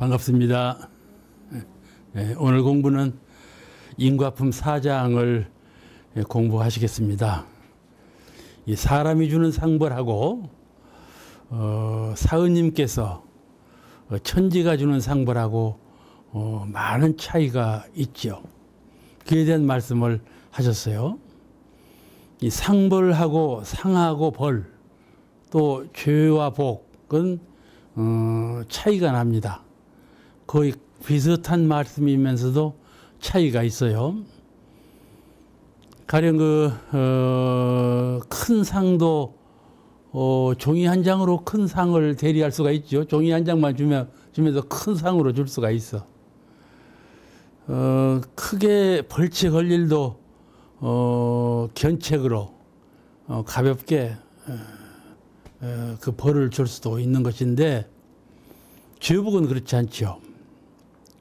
반갑습니다. 오늘 공부는 인과품 4장을 공부하시겠습니다. 이 사람이 주는 상벌하고 사은님께서 천지가 주는 상벌하고 많은 차이가 있죠. 그에 대한 말씀을 하셨어요. 이 상벌하고 상하고 벌, 또 죄와 복은 차이가 납니다. 거의 비슷한 말씀이면서도 차이가 있어요. 가령 큰 상도 종이 한 장으로 큰 상을 대리할 수가 있죠. 종이 한 장만 주면서 큰 상으로 줄 수가 있어. 크게 벌칙 할 일도 견책으로 가볍게 그 벌을 줄 수도 있는 것인데 죄복은 그렇지 않죠.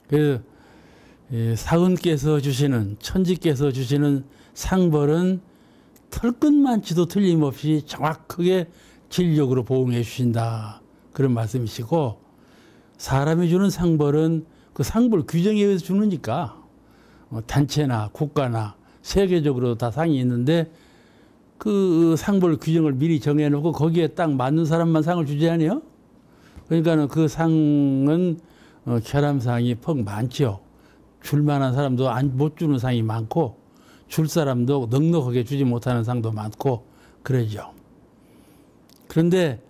그래서 사은께서 주시는, 천지께서 주시는 상벌은 털끝만치도 틀림없이 정확하게 진력으로 보응해 주신다, 그런 말씀이시고, 사람이 주는 상벌은 그 상벌 규정에 의해서 주니까 단체나 국가나 세계적으로 다 상이 있는데 그 상벌 규정을 미리 정해놓고 거기에 딱 맞는 사람만 상을 주지 않아요? 그러니까는 그 상은 결함상이 퍽 많죠. 줄 만한 사람도 못 주는 상이 많고, 줄 사람도 넉넉하게 주지 못하는 상도 많고 그러죠. 그런데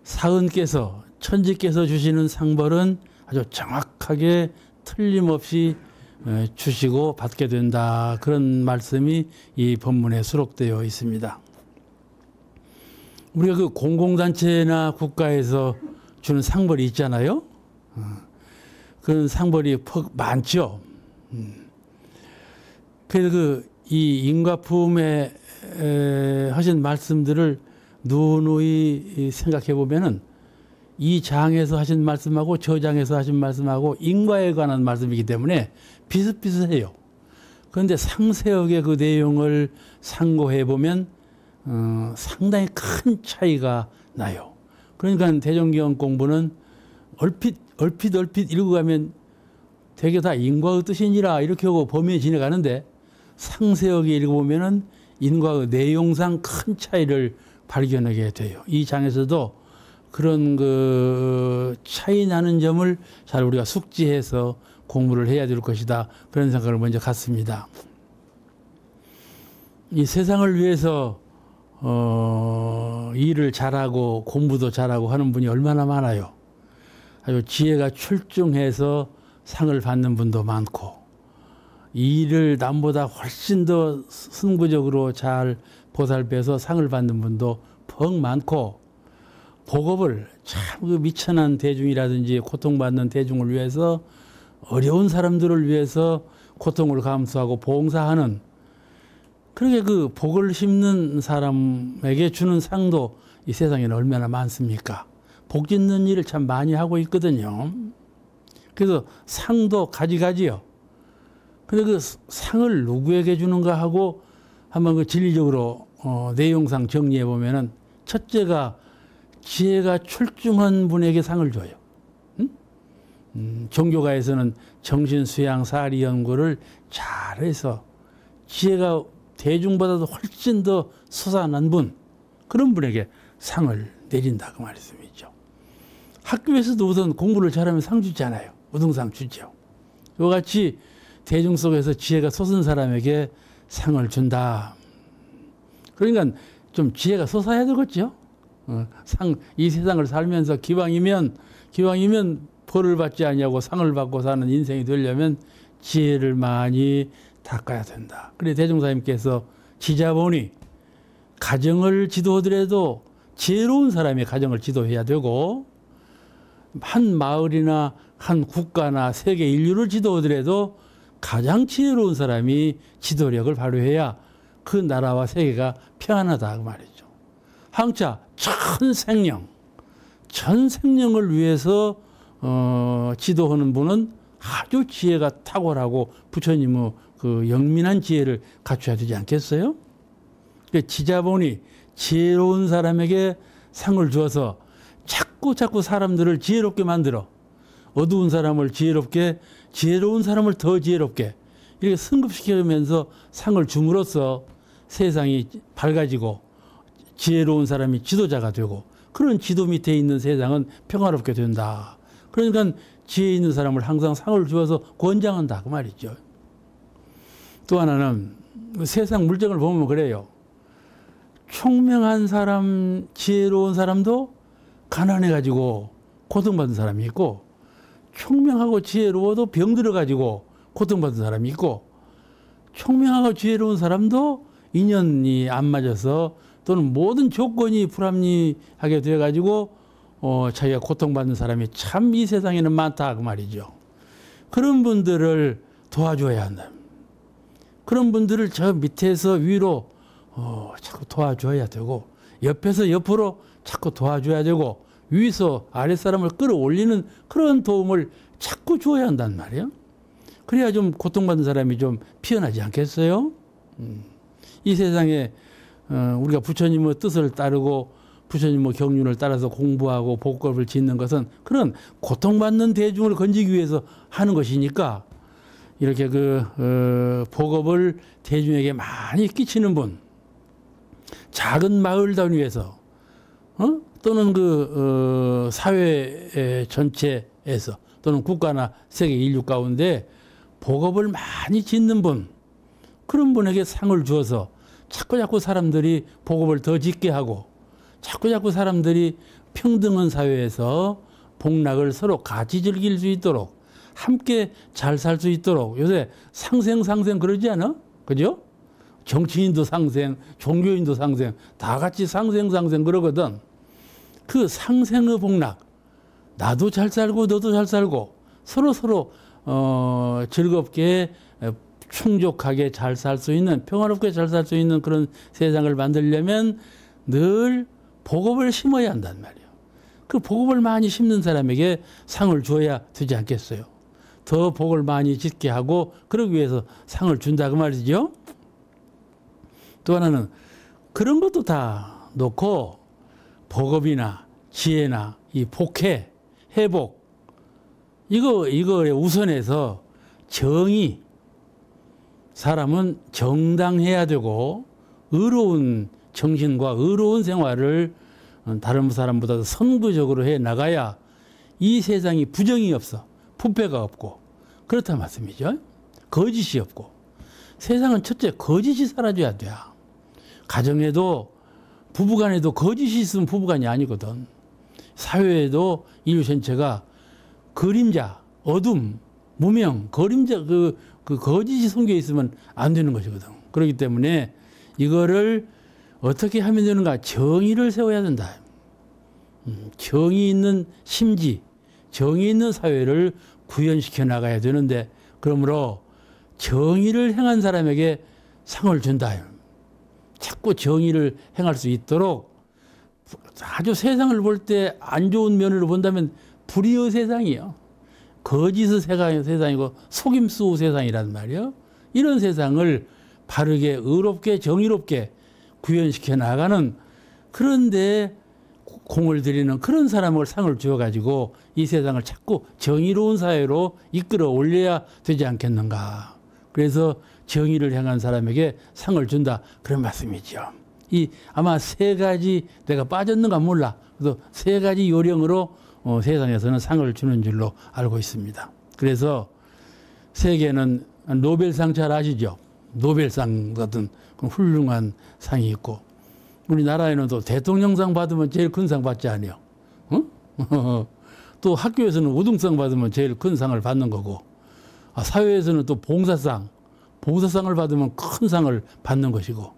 사은께서, 천지께서 주시는 상벌은 아주 정확하게 틀림없이 주시고 받게 된다, 그런 말씀이 이 본문에 수록되어 있습니다. 우리가 그 공공단체나 국가에서 주는 상벌이 있잖아요. 그런 상벌이 많죠. 그래서 이 인과품에 하신 말씀들을 누누이 생각해 보면은 이 장에서 하신 말씀하고 저 장에서 하신 말씀하고 인과에 관한 말씀이기 때문에 비슷비슷해요. 그런데 상세하게 그 내용을 상고해 보면 상당히 큰 차이가 나요. 그러니까 대종경 공부는 얼핏 읽어가면 되게 다 인과의 뜻이니라 이렇게 하고 범위에 지나가는데, 상세하게 읽어보면은 인과의 내용상 큰 차이를 발견하게 돼요. 이 장에서도 그런 그 차이 나는 점을 잘 우리가 숙지해서 공부를 해야 될 것이다, 그런 생각을 먼저 갖습니다. 이 세상을 위해서 일을 잘하고 공부도 잘하고 하는 분이 얼마나 많아요. 아주 지혜가 출중해서 상을 받는 분도 많고, 일을 남보다 훨씬 더 승부적으로 잘 보살펴서 상을 받는 분도 퍽 많고, 복업을 참 그 미천한 대중이라든지 고통받는 대중을 위해서, 어려운 사람들을 위해서 고통을 감수하고 봉사하는, 그렇게 그 복을 심는 사람에게 주는 상도 이 세상에는 얼마나 많습니까? 복 짓는 일을 참 많이 하고 있거든요. 그래서 상도 가지가지요. 근데 그 상을 누구에게 주는가 하고 한번 그 진리적으로 내용상 정리해 보면은, 첫째가 지혜가 출중한 분에게 상을 줘요. 종교가에서는 정신수양 사리 연구를 잘해서 지혜가 대중보다도 훨씬 더 솟아난 분, 그런 분에게 상을 내린다, 그 말씀이죠. 학교에서도 우선 공부를 잘하면 상 주잖아요. 우등상 주죠. 이와 같이 대중 속에서 지혜가 솟은 사람에게 상을 준다. 그러니까 좀 지혜가 솟아야 되겠죠. 이 세상을 살면서 기왕이면 벌을 받지 아니하고 상을 받고 사는 인생이 되려면 지혜를 많이 닦아야 된다. 그래 대종사님께서 지자보니 가정을 지도하더라도 지혜로운 사람이 가정을 지도해야 되고, 한 마을이나 한 국가나 세계 인류를 지도하더라도 가장 지혜로운 사람이 지도력을 발휘해야 그 나라와 세계가 평안하다, 그 말이죠. 항차 전 생명을 위해서 지도하는 분은 아주 지혜가 탁월하고 부처님의 그 영민한 지혜를 갖춰야 되지 않겠어요? 지자보니 지혜로운 사람에게 상을 주어서 자꾸 사람들을 지혜롭게 만들어 어두운 사람을 지혜롭게, 지혜로운 사람을 더 지혜롭게 이렇게 승급시키면서 상을 줌으로써 세상이 밝아지고 지혜로운 사람이 지도자가 되고 그런 지도 밑에 있는 세상은 평화롭게 된다. 그러니까 지혜 있는 사람을 항상 상을 주어서 권장한다 그 말이죠. 또 하나는 세상 물정을 보면 그래요. 총명한 사람, 지혜로운 사람도 가난해가지고 고통받은 사람이 있고, 총명하고 지혜로워도 병들어가지고 고통받은 사람이 있고, 총명하고 지혜로운 사람도 인연이 안 맞아서 또는 모든 조건이 불합리하게 되어가지고 자기가 고통받는 사람이 참 이 세상에는 많다 그 말이죠. 그런 분들을 도와줘야 한다. 그런 분들을 저 밑에서 위로 자꾸 도와줘야 되고, 옆에서 옆으로 자꾸 도와줘야 되고, 위에서 아랫사람을 끌어올리는 그런 도움을 자꾸 줘야 한단 말이에요. 그래야 좀 고통받는 사람이 좀 피어나지 않겠어요? 이 세상에 우리가 부처님의 뜻을 따르고 부처님의 경륜을 따라서 공부하고 복법을 짓는 것은 그런 고통받는 대중을 건지기 위해서 하는 것이니까, 이렇게 복업을 대중에게 많이 끼치는 분, 작은 마을 단위에서 또는 사회 전체에서 또는 국가나 세계 인류 가운데 복업을 많이 짓는 분, 그런 분에게 상을 주어서 자꾸 사람들이 복업을 더 짓게 하고, 자꾸 사람들이 평등한 사회에서 복락을 서로 같이 즐길 수 있도록, 함께 잘 살 수 있도록. 요새 상생 그러지 않아? 그죠? 정치인도 상생, 종교인도 상생, 다 같이 상생 그러거든. 그 상생의 복락, 나도 잘 살고 너도 잘 살고 서로 즐겁게 충족하게 잘 살 수 있는, 평화롭게 잘 살 수 있는 그런 세상을 만들려면 늘 복업을 심어야 한단 말이에요. 그 복업을 많이 심는 사람에게 상을 줘야 되지 않겠어요? 더 복을 많이 짓게 하고 그러기 위해서 상을 준다 그 말이죠. 또 하나는 그런 것도 다 놓고 복업이나 지혜나 이 복해, 회복, 이거에 우선해서 정의, 사람은 정당해야 되고 의로운 정신과 의로운 생활을 다른 사람보다 선구적으로 해 나가야 이 세상이 부정이 없어, 부패가 없고 그렇다 말씀이죠. 거짓이 없고. 세상은 첫째 거짓이 사라져야 돼. 가정에도 부부간에도 거짓이 있으면 부부간이 아니거든. 사회에도 인류 전체가 그림자, 어둠, 무명, 그림자, 그 거짓이 숨겨 있으면 안 되는 것이거든. 그렇기 때문에 이거를 어떻게 하면 되는가? 정의를 세워야 된다. 정의 있는 심지, 정의 있는 사회를 구현시켜 나가야 되는데, 그러므로 정의를 행한 사람에게 상을 준다. 자꾸 정의를 행할 수 있도록, 아주 세상을 볼 때 안 좋은 면으로 본다면 불의의 세상이요. 거짓의 세상이고 속임수 세상이란 말이요. 이런 세상을 바르게 의롭게 정의롭게 구현시켜 나가는, 그런데 공을 들이는 그런 사람을 상을 주어가지고 이 세상을 자꾸 정의로운 사회로 이끌어 올려야 되지 않겠는가. 그래서 정의를 향한 사람에게 상을 준다, 그런 말씀이죠. 아마 세 가지, 내가 빠졌는가 몰라. 그래서 세 가지 요령으로 세상에서는 상을 주는 줄로 알고 있습니다. 그래서 세계는 노벨상 잘 아시죠? 노벨상 같은 훌륭한 상이 있고, 우리나라에는 또 대통령상 받으면 제일 큰 상 받지 않아요? 또 학교에서는 우등상 받으면 제일 큰 상을 받는 거고, 사회에서는 또 봉사상을 받으면 큰 상을 받는 것이고,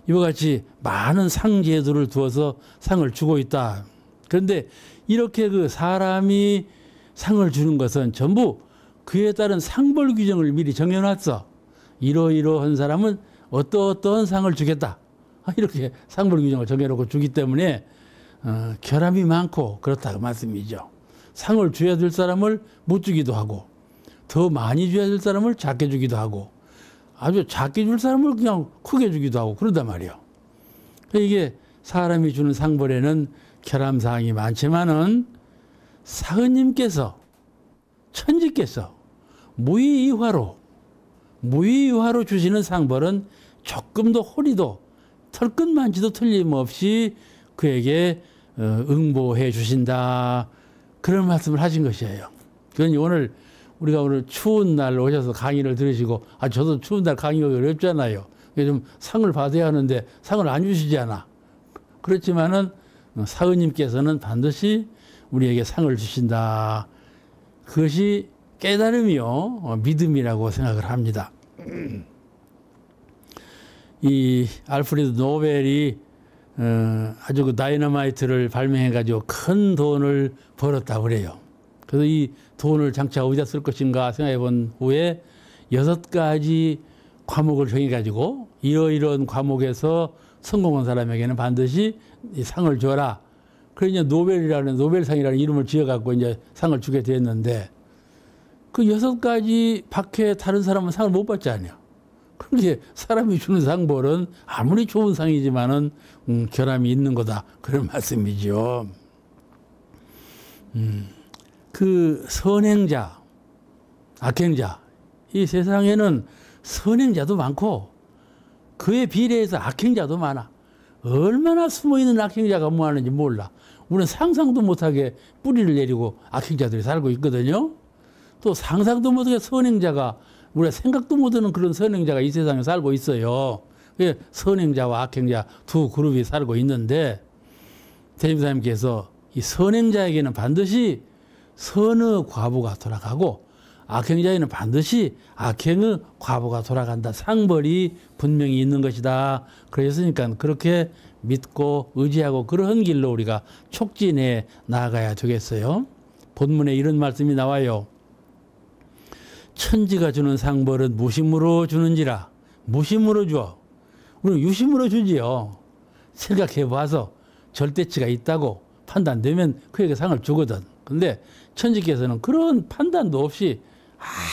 이와 같이 많은 상 제도를 두어서 상을 주고 있다. 그런데 이렇게 사람이 상을 주는 것은 전부 그에 따른 상벌 규정을 미리 정해놨어. 이러이러한 사람은 어떠한 상을 주겠다. 이렇게 상벌 규정을 정해놓고 주기 때문에 결함이 많고 그렇다고 말씀이죠. 상을 줘야 될 사람을 못 주기도 하고, 더 많이 줘야 될 사람을 작게 주기도 하고, 아주 작게 줄 사람을 그냥 크게 주기도 하고 그런단 말이에요. 이게 사람이 주는 상벌에는 결함사항이 많지만은 사은님께서 천지께서 무의이화로 주시는 상벌은 조금도 호리도 털끝만치도 틀림없이 그에게 응보해 주신다. 그런 말씀을 하신 것이에요. 그러니 우리가 오늘 추운 날 오셔서 강의를 들으시고, 저도 추운 날 강의가 어렵잖아요. 좀 상을 받아야 하는데 상을 안 주시잖아. 그렇지만은 사은님께서는 반드시 우리에게 상을 주신다. 그것이 깨달음이요, 믿음이라고 생각을 합니다. 이 알프레드 노벨이 아주 그 다이너마이트를 발명해가지고 큰 돈을 벌었다고 그래요. 그래서 이 돈을 장차 어디다 쓸 것인가 생각해 본 후에 6가지 과목을 정해가지고 이러이러한 과목에서 성공한 사람에게는 반드시 이 상을 줘라. 그래서 노벨상이라는 이름을 지어갖고 이제 상을 주게 됐는데, 그 6가지 밖에 다른 사람은 상을 못 받지 않아요. 그게 사람이 주는 상벌은 아무리 좋은 상이지만은 결함이 있는 거다. 그런 말씀이죠. 그 선행자, 악행자, 이 세상에는 선행자도 많고 그에 비례해서 악행자도 많아. 얼마나 숨어있는 악행자가 뭐하는지 몰라. 우리는 상상도 못하게 뿌리를 내리고 악행자들이 살고 있거든요. 또 상상도 못하게 선행자가, 우리가 생각도 못하는 그런 선행자가 이 세상에 살고 있어요. 선행자와 악행자 두 그룹이 살고 있는데, 대림사님께서 이 선행자에게는 반드시 선의 과보가 돌아가고 악행자에는 반드시 악행의 과보가 돌아간다. 상벌이 분명히 있는 것이다. 그랬으니까 그렇게 믿고 의지하고 그런 길로 우리가 촉진해 나아가야 되겠어요. 본문에 이런 말씀이 나와요. 천지가 주는 상벌은 무심으로 주는지라. 무심으로 줘. 우리는 유심으로 주지요. 생각해 봐서 절대치가 있다고 판단되면 그에게 상을 주거든. 근데 천지께서는 그런 판단도 없이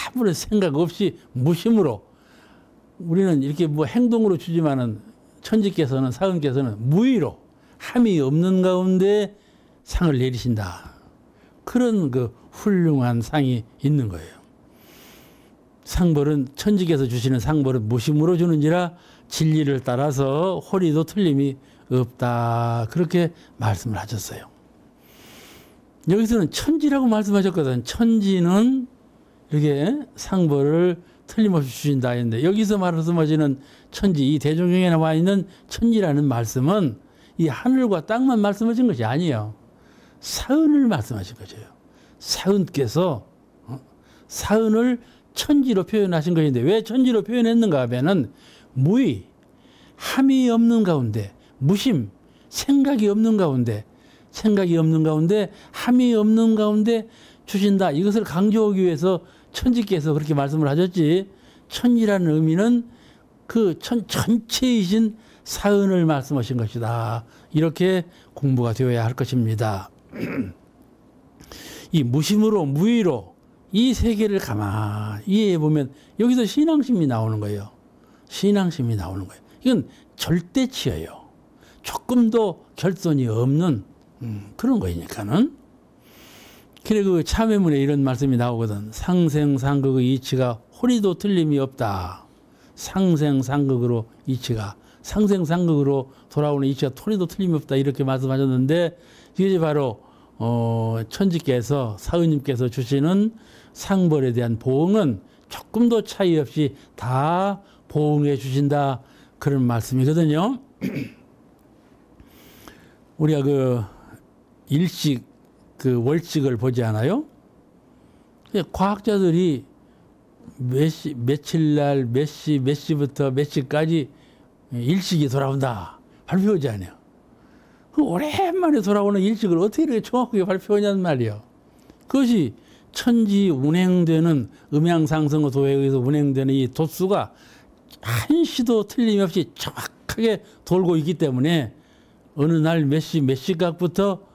아무런 생각 없이 무심으로, 우리는 이렇게 뭐 행동으로 주지만은 천지께서는, 사은께서는 무의로 함이 없는 가운데 상을 내리신다. 그런 그 훌륭한 상이 있는 거예요. 상벌은, 천지께서 주시는 상벌은 무심으로 주는지라 진리를 따라서 호리도 틀림이 없다. 그렇게 말씀을 하셨어요. 여기서는 천지라고 말씀하셨거든. 천지는 이렇게 상벌을 틀림없이 주신다 했는데, 여기서 말씀하시는 천지, 이 대종경에 나와 있는 천지라는 말씀은 이 하늘과 땅만 말씀하신 것이 아니에요. 사은을 말씀하신 거죠. 사은께서 사은을 천지로 표현하신 것인데, 왜 천지로 표현했는가 하면은 무의, 함이 없는 가운데, 무심, 생각이 없는 가운데, 함이 없는 가운데 주신다. 이것을 강조하기 위해서 천지께서 그렇게 말씀을 하셨지, 천지라는 의미는 그 전체이신 사은을 말씀하신 것이다. 이렇게 공부가 되어야 할 것입니다. 이 무심으로, 무의로 이 세계를 가만히 이해해 보면 여기서 신앙심이 나오는 거예요. 신앙심이 나오는 거예요. 이건 절대치예요. 조금도 결손이 없는 그런 거니까는. 그래, 그 참회문에 이런 말씀이 나오거든. 상생상극의 이치가 호리도 틀림이 없다. 상생상극으로 이치가, 상생상극으로 돌아오는 이치가 호리도 틀림이 없다. 이렇게 말씀하셨는데, 이게 바로 천지께서, 사은님께서 주시는 상벌에 대한 보응은 조금도 차이 없이 다 보응해 주신다. 그런 말씀이거든요. 우리가 그 일식, 그 월식을 보지 않아요? 과학자들이 며칠 날, 몇 시부터 몇 시까지 일식이 돌아온다. 발표하지 않아요. 그 오랜만에 돌아오는 일식을 어떻게 이렇게 정확하게 발표하냐는 말이에요. 그것이 천지 운행되는, 음양상승의 도에 의해서 운행되는 이 도수가 한시도 틀림없이 정확하게 돌고 있기 때문에 어느 날 몇 시각부터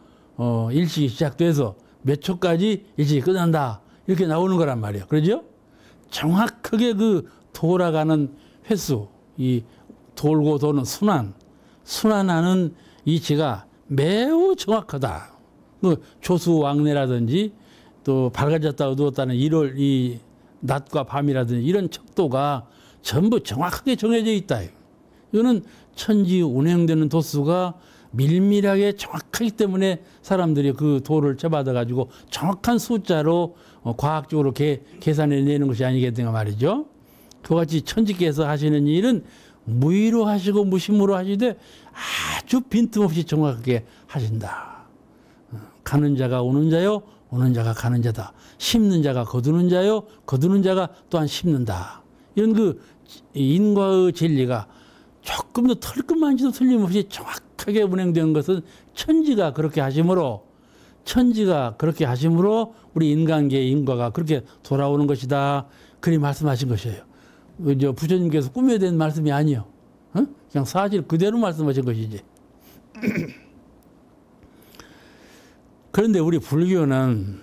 일식이 시작돼서 몇 초까지 일식이 끝난다. 이렇게 나오는 거란 말이에요. 그러죠? 정확하게 그 돌아가는 횟수, 이 돌고 도는 순환하는 이치가 매우 정확하다. 그 조수왕래라든지 또 밝아졌다 어두웠다는 이 낮과 밤이라든지 이런 척도가 전부 정확하게 정해져 있다. 이거는 천지 운행되는 도수가 밀밀하게 정확하기 때문에 사람들이 그 도를 쳐받아 가지고 정확한 숫자로 과학적으로 계산해 내는 것이 아니겠는가 말이죠. 그와 같이 천지께서 하시는 일은 무의로 하시고 무심으로 하시되 아주 빈틈없이 정확하게 하신다. 가는 자가 오는 자요, 오는 자가 가는 자다. 심는 자가 거두는 자요, 거두는 자가 또한 심는다. 이런 그 인과의 진리가 조금도 털끝만지도 틀림없이 정확하게 운행되는 것은 천지가 그렇게 하심으로 우리 인간계의 인과가 그렇게 돌아오는 것이다. 그리 말씀하신 것이에요. 저 부처님께서 꾸며야 되는 말씀이 아니요. 그냥 사실 그대로 말씀하신 것이지. 그런데 우리 불교는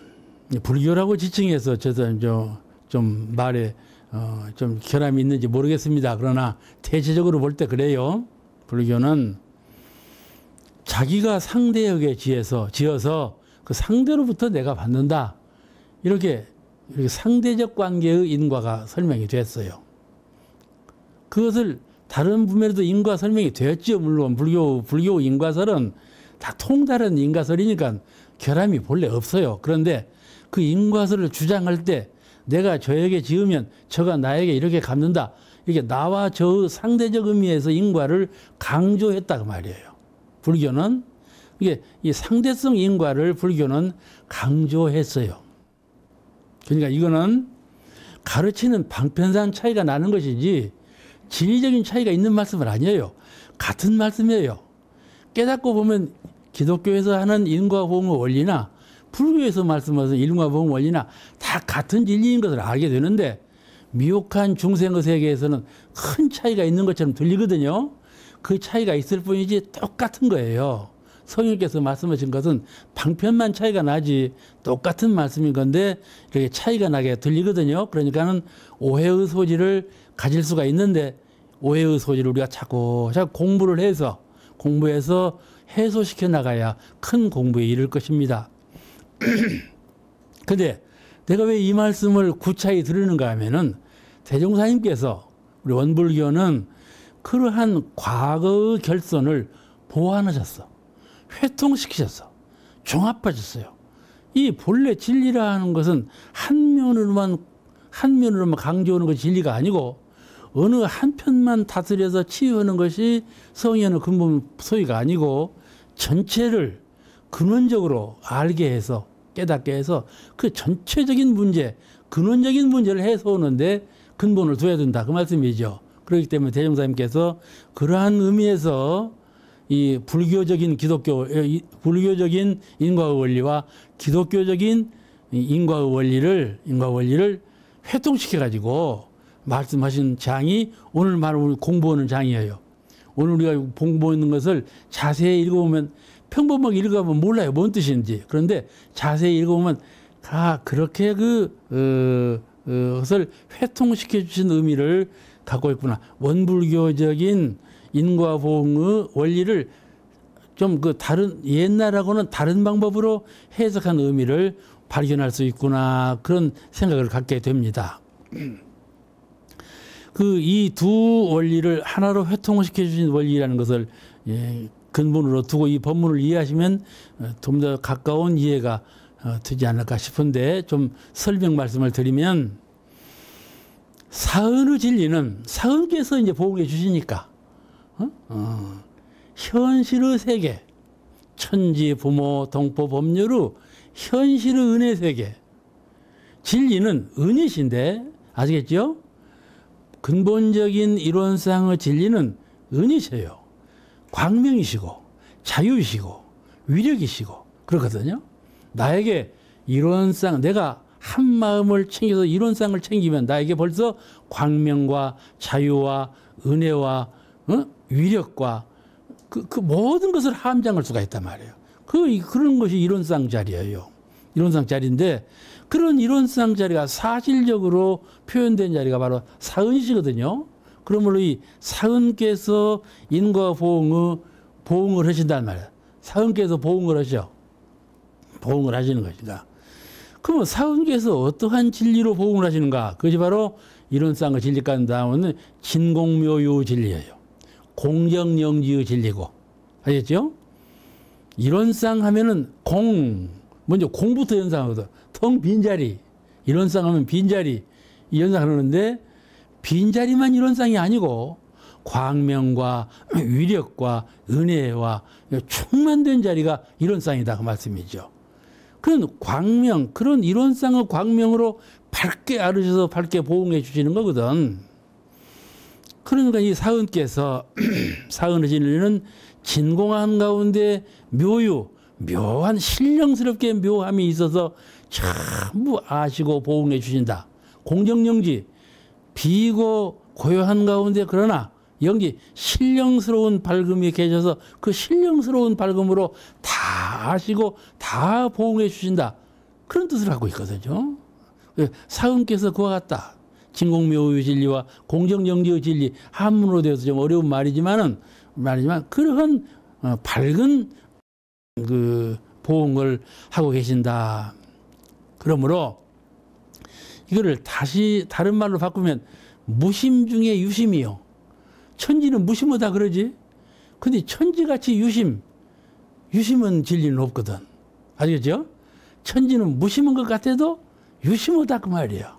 불교라고 지칭해서 저도 좀 말에 좀 결함이 있는지 모르겠습니다. 그러나 대체적으로 볼 때 그래요. 불교는 자기가 상대역에 지어서 그 상대로부터 내가 받는다. 이렇게 상대적 관계의 인과가 설명이 됐어요. 그것을 다른 분야에도 인과 설명이 되었지요. 물론 불교 인과설은 다 통다른 인과설이니까 결함이 본래 없어요. 그런데 그 인과설을 주장할 때 내가 저에게 지으면 저가 나에게 이렇게 갚는다. 이렇게 나와 저의 상대적 의미에서 인과를 강조했다 그 말이에요. 불교는 이게 이 상대성 인과를 불교는 강조했어요. 그러니까 이거는 가르치는 방편상 차이가 나는 것이지 진리적인 차이가 있는 말씀은 아니에요. 같은 말씀이에요. 깨닫고 보면 기독교에서 하는 인과보응의 원리나 불교에서 말씀하신 인과보응 원리나 다 같은 진리인 것을 알게 되는데 미혹한 중생의 세계에서는 큰 차이가 있는 것처럼 들리거든요. 그 차이가 있을 뿐이지 똑같은 거예요. 성령께서 말씀하신 것은 방편만 차이가 나지 똑같은 말씀인 건데 이렇게 차이가 나게 들리거든요. 그러니까는 오해의 소지를 가질 수가 있는데 오해의 소지를 우리가 자꾸 공부를 공부해서 해소시켜 나가야 큰 공부에 이를 것입니다. 근데 내가 왜 이 말씀을 구차히 들으는가 하면은 대종사님께서 우리 원불교는 그러한 과거의 결손을 보완하셨어. 회통시키셨어. 종합하셨어요. 이 본래 진리라는 것은 한 면으로만 강조하는 것이 진리가 아니고 어느 한편만 다스려서 치유하는 것이 성의하는 근본 소위가 아니고 전체를 근원적으로 알게 해서 깨닫게 해서 그 전체적인 문제, 근원적인 문제를 해소하는데 근본을 둬야 된다. 그 말씀이죠. 그렇기 때문에 대종사님께서 그러한 의미에서 이 불교적인 인과의 원리와 기독교적인 인과의 원리를 회통시켜 가지고 말씀하신 장이 오늘 말을 공부하는 장이에요. 오늘 우리가 공부하는 것을 자세히 읽어보면 평범하게 읽어보면 몰라요. 뭔 뜻인지. 그런데 자세히 읽어보면 그렇게 그것을 회통시켜 주신 의미를 갖고 있구나. 원불교적인 인과보응의 원리를 좀 옛날하고는 다른 방법으로 해석한 의미를 발견할 수 있구나. 그런 생각을 갖게 됩니다. 이 두 원리를 하나로 회통시켜 주신 원리라는 것을 근본으로 두고 이 법문을 이해하시면 좀 더 가까운 이해가 되지 않을까 싶은데 좀 설명 말씀을 드리면 사은의 진리는 사은께서 이제 보응해 주시니까 현실의 세계, 천지, 부모, 동포, 법률의 현실의 은혜 세계, 진리는 은이신데 아시겠죠? 근본적인 이론상의 진리는 은이세요. 광명이시고 자유이시고 위력이시고 그렇거든요. 나에게 이론상 내가 한 마음을 챙겨서 이론상을 챙기면 나에게 벌써 광명과 자유와 은혜와 위력과 그 모든 것을 함장할 수가 있단 말이에요. 그런 것이 이론상 자리예요. 이론상 자리인데 그런 이론상 자리가 사실적으로 표현된 자리가 바로 사은이시거든요. 그러므로 이 사은께서 인과 보응을 하신단 말이에요. 사은께서 보응을 하셔. 보응을 하시는 것이다. 그러면 사은께서 어떠한 진리로 보응을 하시는가? 그것이 바로 이론상의 진리까지 나오는 진공묘유 진리예요. 공정영지의 진리고. 아셨죠? 이론상 하면은 먼저 공부터 연상하거든. 텅 빈자리. 이론상 하면 빈자리. 이 연상하는데, 빈자리만 이론상이 아니고, 광명과 위력과 은혜와 충만된 자리가 이론상이다. 그 말씀이죠. 그런 광명, 그런 이론상의 광명으로 밝게 아르셔서 밝게 보응해 주시는 거거든. 그러니까 이 사은께서, 사은의 진리는 진공한 가운데 묘한 신령스럽게 묘함이 있어서 전부 아시고 보응해 주신다. 공정영지, 비고 고요한 가운데 그러나 영지, 신령스러운 밝음이 계셔서 그 신령스러운 밝음으로 다 아시고 다 보응해 주신다. 그런 뜻을 갖고 있거든요. 사은께서 그와 같다. 진공묘의 진리와 공정영지의 진리, 한문으로 되어서 좀 어려운 말이지만 그러한 밝은 그 보응을 하고 계신다. 그러므로 이거를 다시 다른 말로 바꾸면 무심 중에 유심이요. 천지는 무심하다 그러지. 근데 천지같이 유심은 진리는 없거든. 아시겠죠? 천지는 무심한 것 같아도 유심하다 그 말이에요.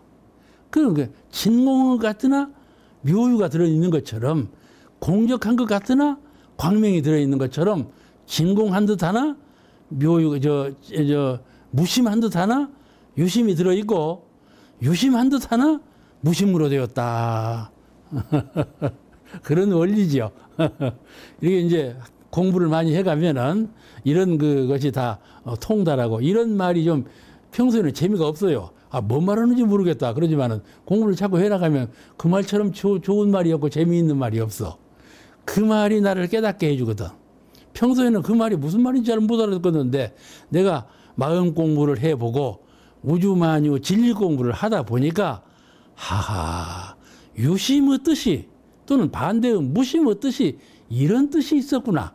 그러니까 진공한 것 같으나 묘유가 들어있는 것처럼, 공적한 것 같으나 광명이 들어있는 것처럼, 진공한 듯 하나 묘유 무심한 듯 하나 유심이 들어있고, 유심한 듯 하나 무심으로 되었다. 그런 원리죠. 이게 이제 공부를 많이 해가면은 이런 그것이 다 통달하고, 이런 말이 좀 평소에는 재미가 없어요. 뭔 말하는지 모르겠다. 그러지만은 공부를 자꾸 해나가면 그 말처럼 좋은 말이 없고 재미있는 말이 없어. 그 말이 나를 깨닫게 해주거든. 평소에는 그 말이 무슨 말인지 잘 못 알아듣었는데, 내가 마음 공부를 해보고 우주만유 진리 공부를 하다 보니까, 하하, 유심의 뜻이 또는 반대의 무심의 뜻이 이런 뜻이 있었구나.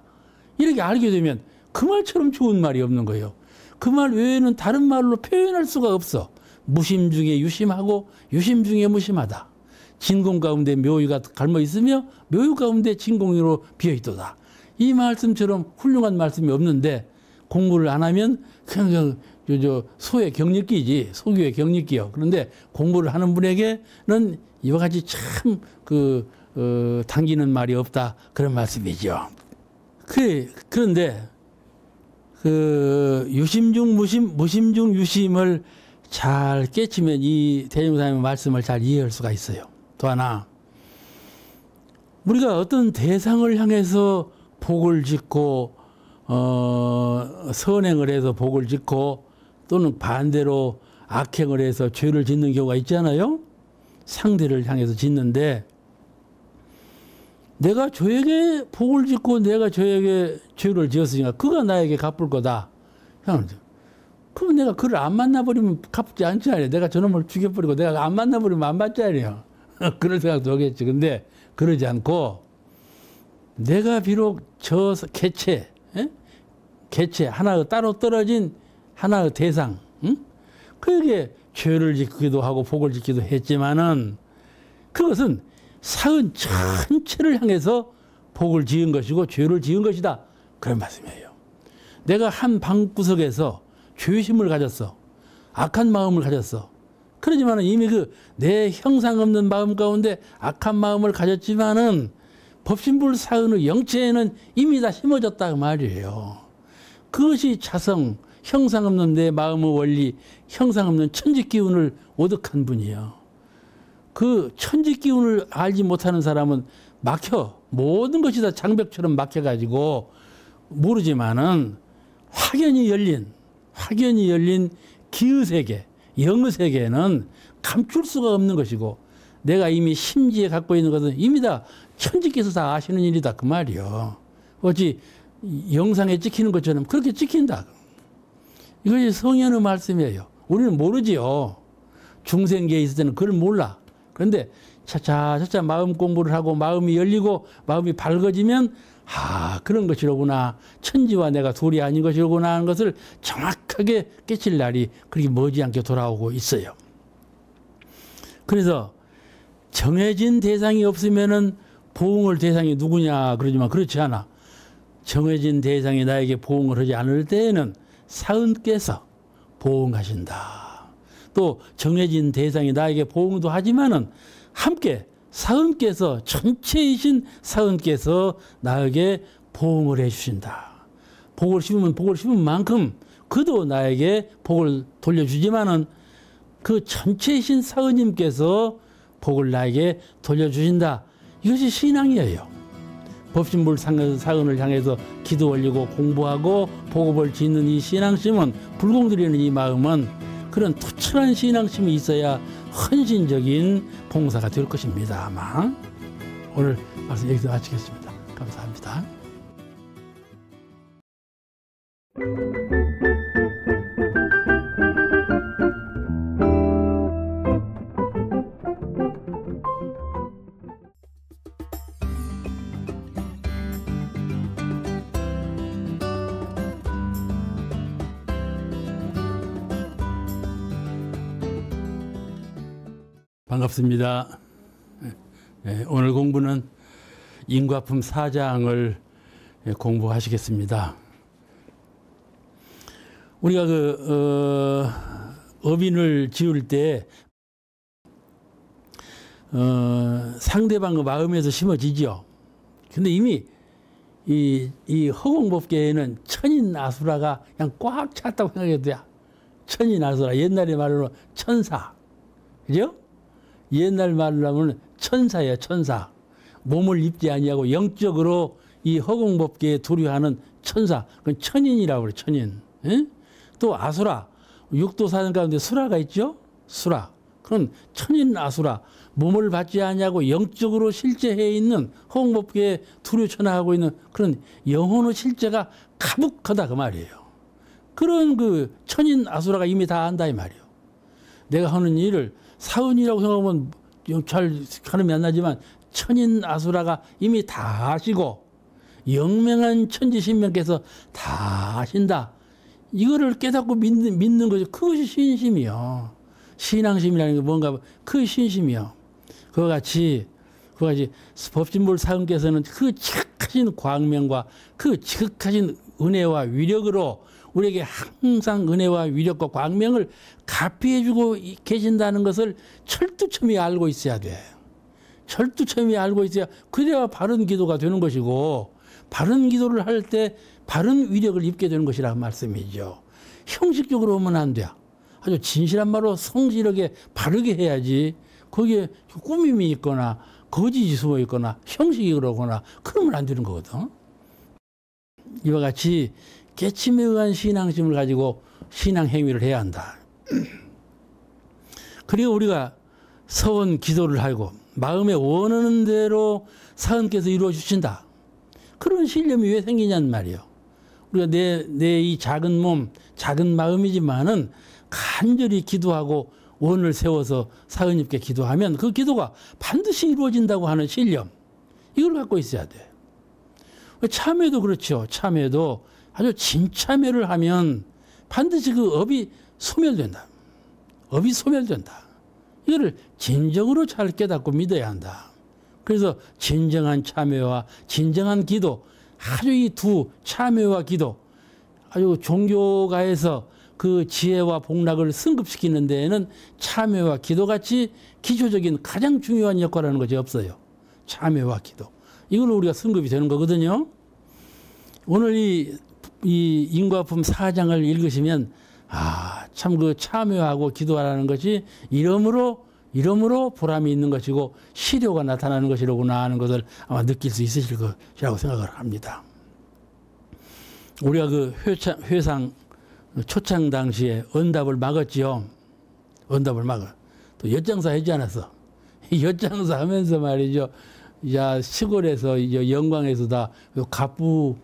이렇게 알게 되면 그 말처럼 좋은 말이 없는 거예요. 그 말 외에는 다른 말로 표현할 수가 없어. 무심 중에 유심하고 유심 중에 무심하다. 진공 가운데 묘유가 갈모 있으며 묘유 가운데 진공으로 비어 있도다. 이 말씀처럼 훌륭한 말씀이 없는데, 공부를 안 하면 그냥 소의 경력기지, 소규의 경력기요. 그런데 공부를 하는 분에게는 이와 같이 참 당기는 말이 없다, 그런 말씀이죠. 그런데 유심 중 무심 중 유심을 잘 깨치면 이 대종사님의 말씀을 잘 이해할 수가 있어요. 또 하나, 우리가 어떤 대상을 향해서 복을 짓고 선행을 해서 복을 짓고, 또는 반대로 악행을 해서 죄를 짓는 경우가 있잖아요. 상대를 향해서 짓는데, 내가 저에게 복을 짓고 내가 저에게 죄를 지었으니까 그가 나에게 갚을 거다. 그럼 내가 그를 안 만나버리면 갚지 않지 않아요. 내가 저놈을 죽여버리고 내가 안 만나버리면 안 받지 않아요. 그럴 생각도 하겠지. 근데 그러지 않고, 내가 비록 저 개체 하나의 따로 떨어진 하나의 대상, 그에게 죄를 짓기도 하고 복을 짓기도 했지만은, 그것은 사은 전체를 향해서 복을 지은 것이고 죄를 지은 것이다, 그런 말씀이에요. 내가 한 방구석에서 죄심을 가졌어. 악한 마음을 가졌어. 그러지만은 이미 내 형상 없는 마음 가운데 악한 마음을 가졌지만은 법신불 사은의 영체에는 이미 다 심어졌다 그 말이에요. 그것이 자성, 형상 없는 내 마음의 원리, 형상 없는 천지 기운을 오득한 분이에요. 그 천지 기운을 알지 못하는 사람은 막혀. 모든 것이 다 장벽처럼 막혀가지고 모르지만은 확연히 열린 기의 세계, 영의 세계는 감출 수가 없는 것이고, 내가 이미 심지에 갖고 있는 것은 이미 다 천지께서 다 아시는 일이다 그 말이요. 어찌 영상에 찍히는 것처럼 그렇게 찍힌다. 이것이 성현의 말씀이에요. 우리는 모르지요. 중생계에 있을 때는 그걸 몰라. 그런데 차차 마음 공부를 하고 마음이 열리고 마음이 밝아지면, 그런 것이로구나, 천지와 내가 둘이 아닌 것이로구나 하는 것을 정확하게 크게 깨칠 날이 그렇게 머지않게 돌아오고 있어요. 그래서 정해진 대상이 없으면은 보응할 대상이 누구냐 그러지만 그렇지 않아. 정해진 대상이 나에게 보응을 하지 않을 때에는 사은께서 보응하신다. 또 정해진 대상이 나에게 보응도 하지만은 함께 사은께서 전체이신 사은께서 나에게 보응을 해주신다. 복을 씹은 만큼 그도 나에게 복을 돌려주지만은 그 전체이신 사은님께서 복을 나에게 돌려주신다. 이것이 신앙이에요. 법신불 사은을 향해서 기도 올리고 공부하고 복업을 짓는 이 신앙심은, 불공드리는 이 마음은 그런 투철한 신앙심이 있어야 헌신적인 봉사가 될 것입니다. 아마 오늘 말씀 여기서 마치겠습니다. 감사합니다. 반갑습니다. 오늘 공부는 인과품 4장을 공부하시겠습니다. 우리가 업인을 지을 때 상대방 마음에서 심어지죠. 근데 이미 이 허공법계에는 천인아수라가 그냥 꽉 찼다고 생각해도 돼. 천인아수라, 옛날에 말로 천사, 그죠? 옛날 말로 하면 천사예요, 천사. 몸을 입지 아니하고 영적으로 이 허공법계에 도류하는 천사, 그건 천인이라고 그래, 천인. 에? 또 아수라, 육도사전 가운데 수라가 있죠? 수라. 그건 천인 아수라, 몸을 받지 아니하고 영적으로 실제해 있는 허공법계에 두루천하고 있는 그런 영혼의 실제가 가득하다 그 말이에요. 그런 그 천인 아수라가 이미 다 안다 이 말이에요. 내가 하는 일을 사은이라고 생각하면 잘 가늠이 안 나지만 천인 아수라가 이미 다 아시고 영맹한 천지신명께서 다 아신다. 이거를 깨닫고 믿는 거죠. 그것이 신심이요. 신앙심이라는 게 뭔가 그 신심이요. 그와 같이 법진불 사은께서는 그 지극하신 광명과 그 지극하신 은혜와 위력으로 우리에게 항상 은혜와 위력과 광명을 가피해주고 계신다는 것을 철두철미 알고 있어야 돼. 철두철미 알고 있어야 그래야 바른 기도가 되는 것이고, 바른 기도를 할 때 바른 위력을 입게 되는 것이라는 말씀이죠. 형식적으로 하면 안 돼. 아주 진실한 말로 성실하게 바르게 해야지. 거기에 꾸밈이 있거나 거짓이 숨어 있거나 형식이 그러거나 그러면 안 되는 거거든. 이와 같이 깨침에 의한 신앙심을 가지고 신앙 행위를 해야 한다. 그리고 우리가 서원 기도를 하고 마음에 원하는 대로 사은께서 이루어 주신다. 그런 신념이 왜 생기냐는 말이에요. 우리가 내 이 작은 몸, 작은 마음이지만은 간절히 기도하고 원을 세워서 사은님께 기도하면 그 기도가 반드시 이루어진다고 하는 신념, 이걸 갖고 있어야 돼. 참회도 그렇죠. 참회도 아주 진참회를 하면 반드시 그 업이 소멸된다. 업이 소멸된다. 이거를 진정으로 잘 깨닫고 믿어야 한다. 그래서 진정한 참회와 진정한 기도, 아주 이 두 참회와 기도, 아주 종교가에서 그 지혜와 복락을 승급시키는 데에는 참회와 기도같이 기초적인 가장 중요한 역할을 하는 것이 없어요. 참회와 기도. 이걸로 우리가 승급이 되는 거거든요. 오늘 이 인과품 4장을 읽으시면 참 그 참회하고 기도하라는 것이 이러므로 보람이 있는 것이고 실효가 나타나는 것이로구나 하는 것을 아마 느낄 수 있으실 것이라고 생각을 합니다. 우리가 그 회상 초창 당시에 언답을 막았지요. 언답을 막아. 또 엿장사 하지 않았어. 엿장사 하면서 말이죠. 야, 시골에서 이제 영광에서 다 갑부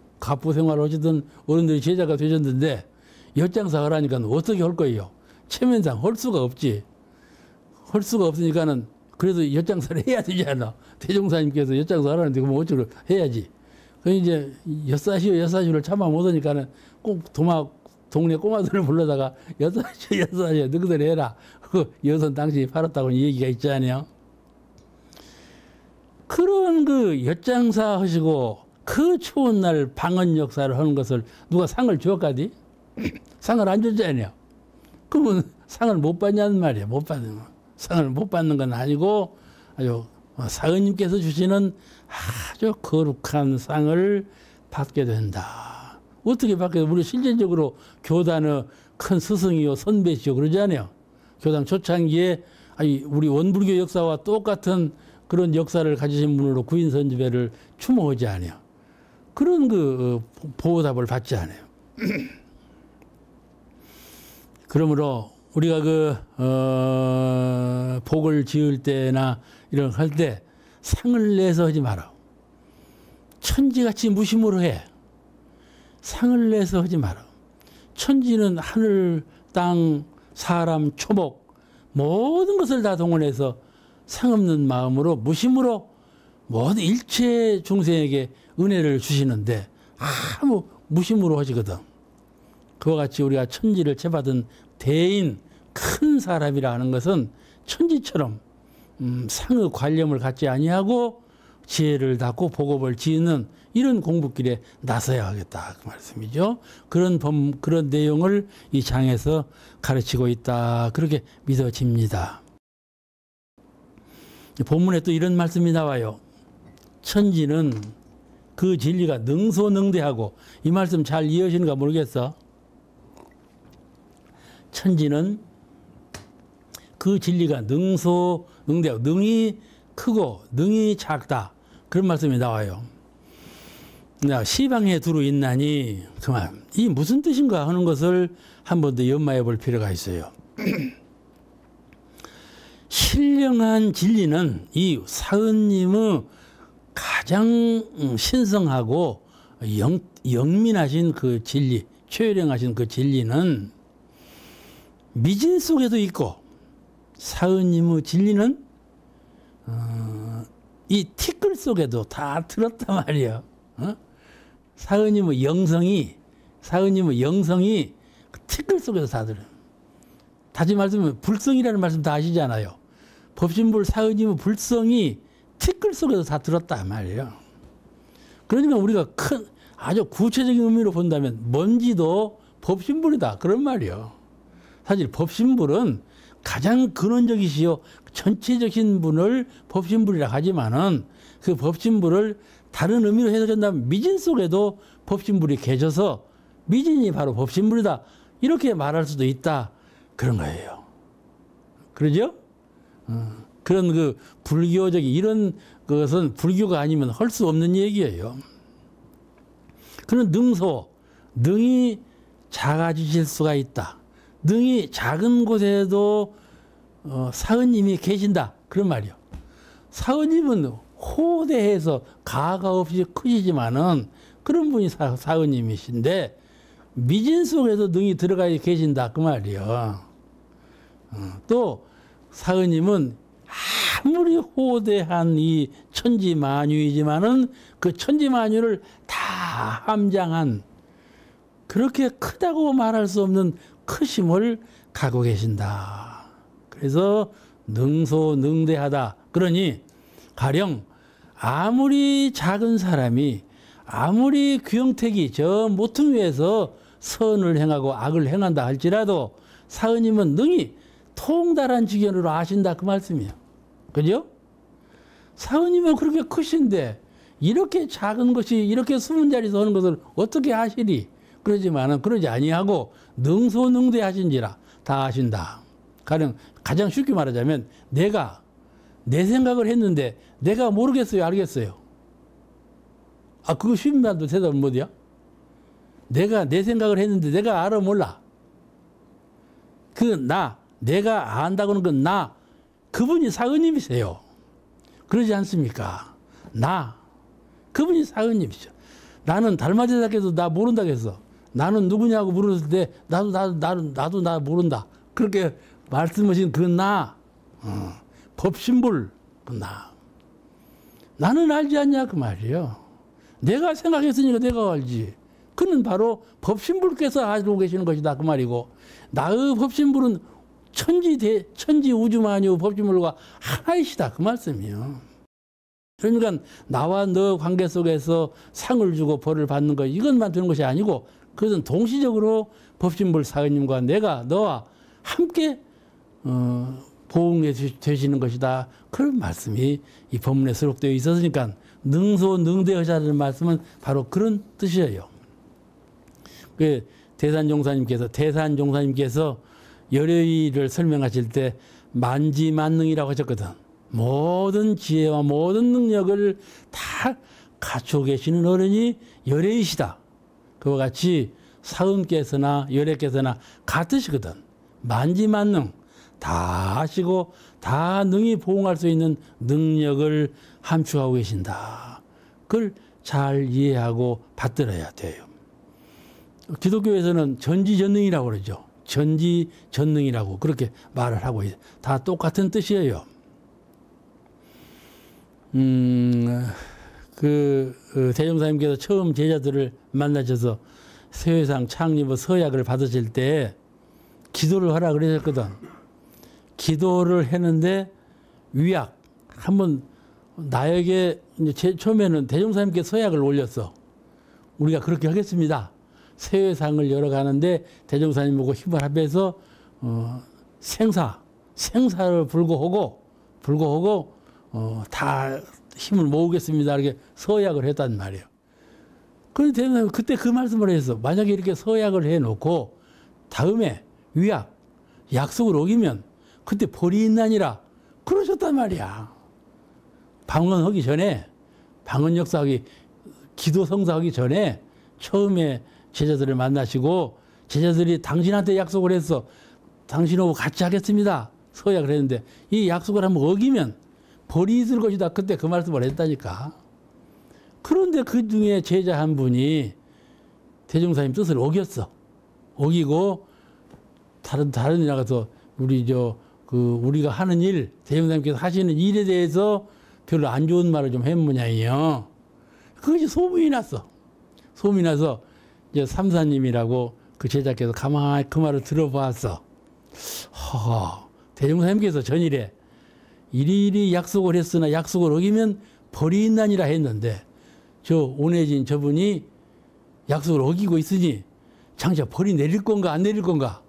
생활을 하시던 어른들이 제자가 되셨는데 엿장사 하라니까 어떻게 할 거예요? 체면상 할 수가 없지. 할 수가 없으니까는 그래도 엿장사를 해야 되잖아. 대종사님께서 엿장사 하라는데 그럼 어쩌고 해야지. 그 이제 엿사시를 참아 못하니까는 꼭 동네 꼬마들을 불러다가 여섯시에 너희들 해라. 그 여선 당신이 팔았다고 얘기가 있지 않아요? 그런 그 엿장사 하시고 그 추운 날 방언 역사를 하는 것을 누가 상을 주었까디? 상을 안 줬잖아요. 그러면 상을 못 받냐는 말이에요. 못 받는 거. 상을 못 받는 건 아니고 아주 사은님께서 주시는 아주 거룩한 상을 받게 된다. 어떻게 받게 돼? 우리 실질적으로 교단의 큰 스승이요 선배시요 그러지 않아요? 교당 초창기에 우리 원불교 역사와 똑같은 그런 역사를 가지신 분으로 구인 선지배를 추모하지 않아요. 그런 그 보답을 받지 않아요. 그러므로 우리가 복을 지을 때나 이런 할 때 상을 내서 하지 마라. 천지같이 무심으로 해. 상을 내서 하지 마라. 천지는 하늘, 땅, 사람, 초목 모든 것을 다 동원해서 상 없는 마음으로 무심으로 모든 일체 중생에게 은혜를 주시는데 아무 무심으로 하시거든. 그와 같이 우리가 천지를 채받은 대인 큰 사람이라 하는 것은 천지처럼 상의 관념을 갖지 아니하고 지혜를 닫고 복업을 지는 이런 공부길에 나서야 하겠다 그 말씀이죠. 그런 내용을 이 장에서 가르치고 있다 그렇게 믿어집니다. 본문에 또 이런 말씀이 나와요. 천지는 그 진리가 능소능대하고, 이 말씀 잘 이해하시는가 모르겠어. 천지는 그 진리가 능소능대하고, 능이 크고 능이 작다 그런 말씀이 나와요. 시방에 두루 있나니 그만 이 무슨 뜻인가 하는 것을 한 번 더 연마해 볼 필요가 있어요. 신령한 진리는 이 사은님의 가장 신성하고 영민하신 그 진리, 최유령하신 그 진리는 미진 속에도 있고, 사은님의 진리는 이 티끌 속에도 다 들었단 말이에요. 사은님의 영성이 티끌 속에도 다 들어요. 다시 말씀하면 불성이라는 말씀 다 아시잖아요. 법신불 사은님의 불성이 티끌 속에도 다 들었단 말이에요. 그러니까 우리가 아주 구체적인 의미로 본다면 먼지도 법신불이다 그런 말이에요. 사실 법신불은 가장 근원적이시요 전체적인 분을 법신불이라 하지만은 그 법신불을 다른 의미로 해석한다면 미진 속에도 법신불이 계셔서 미진이 바로 법신불이다 이렇게 말할 수도 있다 그런 거예요. 그러죠? 그런 그 불교적인 이런 것은 불교가 아니면 할 수 없는 얘기예요. 그런 능이 작아지실 수가 있다. 능이 작은 곳에도 사은님이 계신다 그런 말이요. 사은님은 호대해서 가가 없이 크시지만은 그런 분이 사은님이신데 미진 속에도 능이 들어가 계신다 그 말이요. 또 사은님은 아무리 호대한 이 천지만유이지만은 그 천지만유를 다 함장한 그렇게 크다고 말할 수 없는 크심을 갖고 계신다. 그래서 능소능대하다. 그러니 가령 아무리 작은 사람이 아무리 귀영택이 저 모퉁 위에서 선을 행하고 악을 행한다 할지라도 사은님은 능히 통달한 지견으로 아신다 그 말씀이에요. 그죠? 사은님은 그렇게 크신데 이렇게 작은 것이 이렇게 숨은 자리에서 하는 것을 어떻게 아시리? 그러지만은 그러지 아니하고 능소능대하신지라 다 아신다. 가장 쉽게 말하자면 내가 내 생각을 했는데 내가 모르겠어요, 알겠어요? 그거 쉬운 말도 대답은 뭐야? 내가 내 생각을 했는데 내가 알아 몰라. 내가 안다고는 그분이 사은님이세요. 그러지 않습니까? 그분이 사은님이죠. 나는 달마대사께서 나 모른다고 했어. 나는 누구냐고 물었을 때 나도 나 모른다. 그렇게 말씀하신 그 법신불 그 나는 알지 않냐 그 말이에요. 내가 생각했으니까 내가 알지. 그는 바로 법신불께서 가지고 계시는 것이다 그 말이고, 나의 법신불은 천지 우주만유 법신불과 하나이시다 그 말씀이요. 그러니까 나와 너 관계 속에서 상을 주고 벌을 받는 것, 이것만 되는 것이 아니고, 그것은 동시적으로 법신불 사위님과 내가 너와 함께 보응해 되시는 것이다, 그런 말씀이 이 법문에 수록되어 있었으니까 능소능대하자는 말씀은 바로 그런 뜻이에요. 그 대산종사님께서 열의를 설명하실 때 만지만능이라고 하셨거든. 모든 지혜와 모든 능력을 다 갖추고 계시는 어른이 열의이시다. 그와 같이 사은께서나 열애께서나 같으시거든. 만지만능, 다 하시고 다 능히 보응할 수 있는 능력을 함축하고 계신다. 그걸 잘 이해하고 받들어야 돼요. 기독교에서는 전지전능이라고 그러죠. 전지전능이라고 그렇게 말을 하고 있어요. 다 똑같은 뜻이에요. 대종사님께서 처음 제자들을 만나셔서 세회상 창립의 서약을 받으실 때 기도를 하라 그러셨거든. 기도를 했는데 위약 한번 나에게 이제 처음에는 대종사님께 서약을 올렸어. 우리가 그렇게 하겠습니다. 세회상을 열어가는데 대종사님 보고 힘을 합해서 생사를 불구하고 다 힘을 모으겠습니다. 이렇게 서약을 했단 말이에요. 그런데 대종사님 그때 그 말씀을 했어. 만약에 이렇게 서약을 해놓고 다음에 약속을 어기면 그때 벌이 있나니라 그러셨단 말이야. 방언하기 전에, 방언 역사하기, 기도 성사하기 전에 처음에 제자들을 만나시고 제자들이 당신한테 약속을 했어. 당신하고 같이 하겠습니다. 서약을 했는데 이 약속을 한번 어기면 벌이 있을 것이다. 그때 그 말씀을 했다니까. 그런데 그 중에 제자 한 분이 대종사님 뜻을 어겼어. 어기고 다른 데 나가서 우리가 하는 일, 대종사님께서 하시는 일에 대해서 별로 안 좋은 말을 좀 했느냐요. 그것이 소문이 났어. 소문이 나서 이제 삼사님이라고 그 제자께서 가만히 그 말을 들어봤어. 대종사님께서 전일에 이리 약속을 했으나 약속을 어기면 벌이 있나니라 했는데 저 오내진 저분이 약속을 어기고 있으니 장차 벌이 내릴 건가 안 내릴 건가.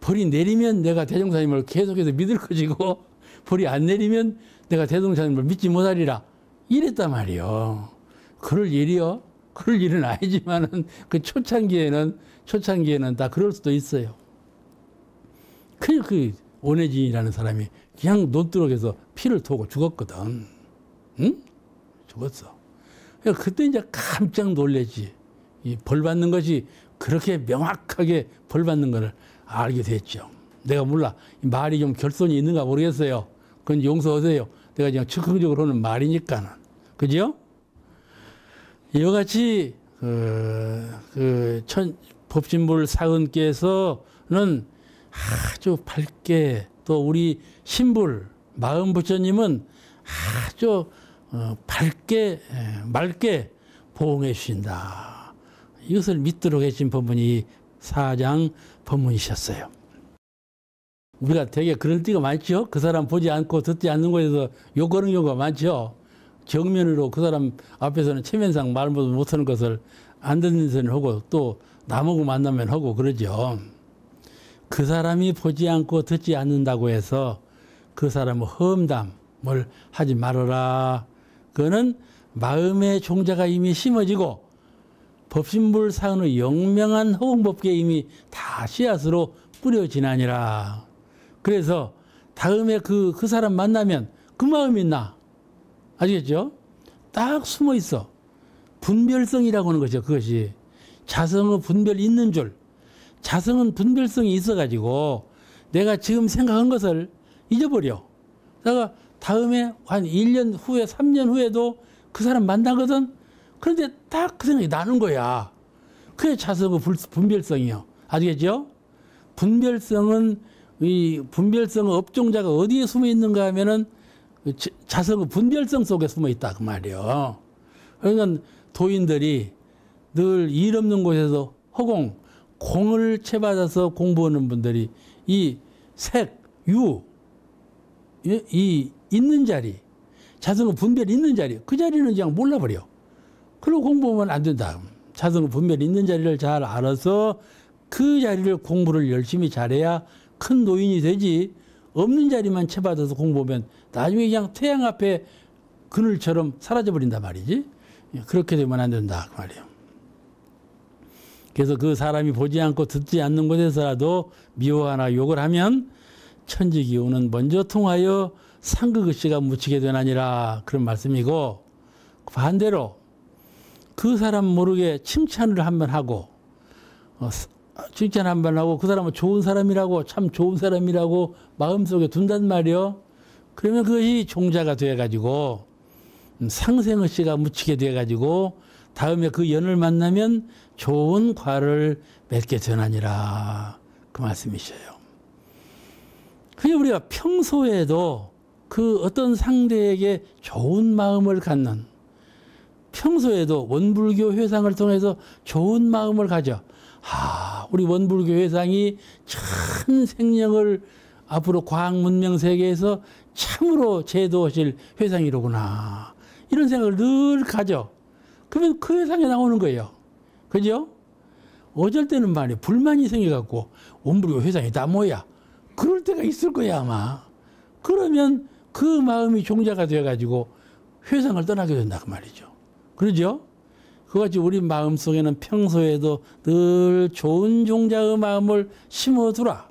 벌이 내리면 내가 대종사님을 계속해서 믿을 것이고 벌이 안 내리면 내가 대종사님을 믿지 못하리라 이랬단 말이요. 그럴 일은 아니지만은 그 초창기에는 다 그럴 수도 있어요. 그 오내진이라는 사람이 그냥 논두렁에서 피를 토고 죽었거든. 응? 죽었어. 그때 이제 깜짝 놀랬지. 이 벌 받는 것이 그렇게 명확하게 벌 받는 것을 알게 됐죠. 내가 몰라. 말이 좀 결손이 있는가 모르겠어요. 그건 용서하세요. 내가 그냥 즉흥적으로 하는 말이니까는. 그죠? 이와 같이, 법신불 사은께서는 아주 밝게 또 우리 신불, 마음부처님은 아주 맑게 보응해 주신다. 이것을 믿도록 해주신 법문이 사장 법문이셨어요. 우리가 되게 그럴 때가 많죠. 그 사람 보지 않고 듣지 않는 거에서 욕하는 경우가 많죠. 정면으로 그 사람 앞에서는 체면상 말 못하는 것을 안 듣는 소리를 하고 또 남하고 만나면 하고 그러죠. 그 사람이 보지 않고 듣지 않는다고 해서 그 사람의 험담을 하지 말아라. 그거는 마음의 종자가 이미 심어지고 법신불 사은의 영명한 허공법계에 이미 다 씨앗으로 뿌려지나니라. 그래서 다음에 그 사람 만나면 그 마음이 있나? 아시겠죠? 딱 숨어 있어. 분별성이라고 하는 거죠. 그것이. 자성의 분별이 있는 줄. 자성은 분별성이 있어가지고 내가 지금 생각한 것을 잊어버려. 내가 다음에 한 1년 후에 3년 후에도 그 사람 만나거든. 그런데 딱 그 생각이 나는 거야. 그게 자성의 분별성이요. 아시겠죠? 분별성은 이 분별성의 업종자가 어디에 숨어 있는가 하면은 자성의 분별성 속에 숨어 있다 그 말이요. 그러니까 도인들이 늘 일 없는 곳에서 허공, 공을 채받아서 공부하는 분들이 이 색, 유, 이 있는 자리, 자성어 분별이 있는 자리, 그 자리는 그냥 몰라버려. 그리고 공부하면 안 된다. 자성어 분별이 있는 자리를 잘 알아서 그 자리를 공부를 열심히 잘해야 큰 노인이 되지. 없는 자리만 채받아서 공부하면 나중에 그냥 태양 앞에 그늘처럼 사라져버린단 말이지. 그렇게 되면 안 된다 그 말이에요. 그래서 그 사람이 보지 않고 듣지 않는 곳에서라도 미워하나 욕을 하면 천지기운은 먼저 통하여 상극의씨가 묻히게 되나니라, 그런 말씀이고, 반대로 그 사람 모르게 칭찬을 한번 하고 칭찬 한번 하고 그 사람은 좋은 사람이라고, 참 좋은 사람이라고 마음속에 둔단 말이요. 그러면 그것이 종자가 돼가지고 상생의씨가 묻히게 돼가지고 다음에 그 연을 만나면 좋은 과를 맺게 되나니라, 그 말씀이셔요. 그게 우리가 평소에도 그 어떤 상대에게 좋은 마음을 갖는, 평소에도 원불교 회상을 통해서 좋은 마음을 가져. 우리 원불교 회상이 참 생명을 앞으로 과학 문명 세계에서 참으로 제도하실 회상이로구나, 이런 생각을 늘 가져. 그러면 그 회상에 나오는 거예요. 그죠? 어쩔 때는 말이야, 불만이 생겨갖고 원불교 회상이 다 뭐야, 그럴 때가 있을 거야 아마. 그러면 그 마음이 종자가 되어가지고 회상을 떠나게 된다 그 말이죠. 그러죠? 그같이 우리 마음속에는 평소에도 늘 좋은 종자의 마음을 심어두라.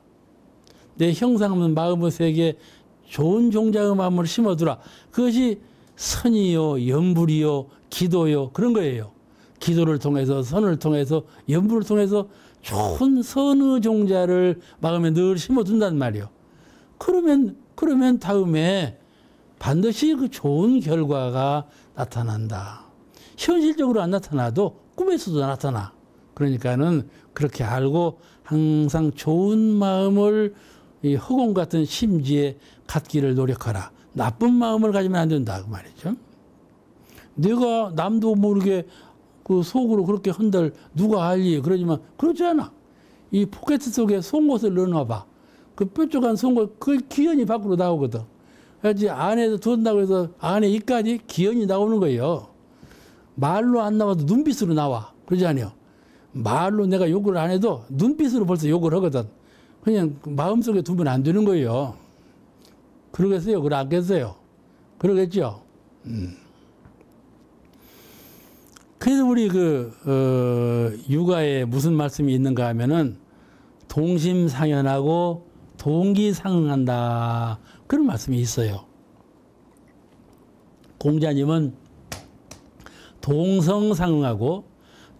내 형상 없는 마음의 세계에 좋은 종자의 마음을 심어두라. 그것이 선이요, 연불이요, 기도요, 그런 거예요. 기도를 통해서, 선을 통해서, 연불을 통해서 좋은 선의 종자를 마음에 늘 심어둔단 말이에요. 그러면 다음에 반드시 그 좋은 결과가 나타난다. 현실적으로 안 나타나도 꿈에서도 나타나. 그러니까는 그렇게 알고 항상 좋은 마음을 이 허공 같은 심지에 갖기를 노력하라. 나쁜 마음을 가지면 안 된다 그 말이죠. 내가 남도 모르게 그 속으로 그렇게 한들 누가 알리, 그러지만 그렇지 않아. 이 포켓 속에 송곳을 넣어놔봐. 그 뾰족한 송곳, 그 기연이 밖으로 나오거든. 그래서 안에서 둔다고 해서 안에 이까지 기연이 나오는 거예요. 말로 안 나와도 눈빛으로 나와. 그러지 않아요? 말로 내가 욕을 안 해도 눈빛으로 벌써 욕을 하거든. 그냥 마음속에 두면 안 되는 거예요. 그러겠어요? 그러겠어요? 그러겠죠? 그래서 우리 유가에 무슨 말씀이 있는가 하면은 동심상연하고 동기상응한다, 그런 말씀이 있어요. 공자님은 동성상응하고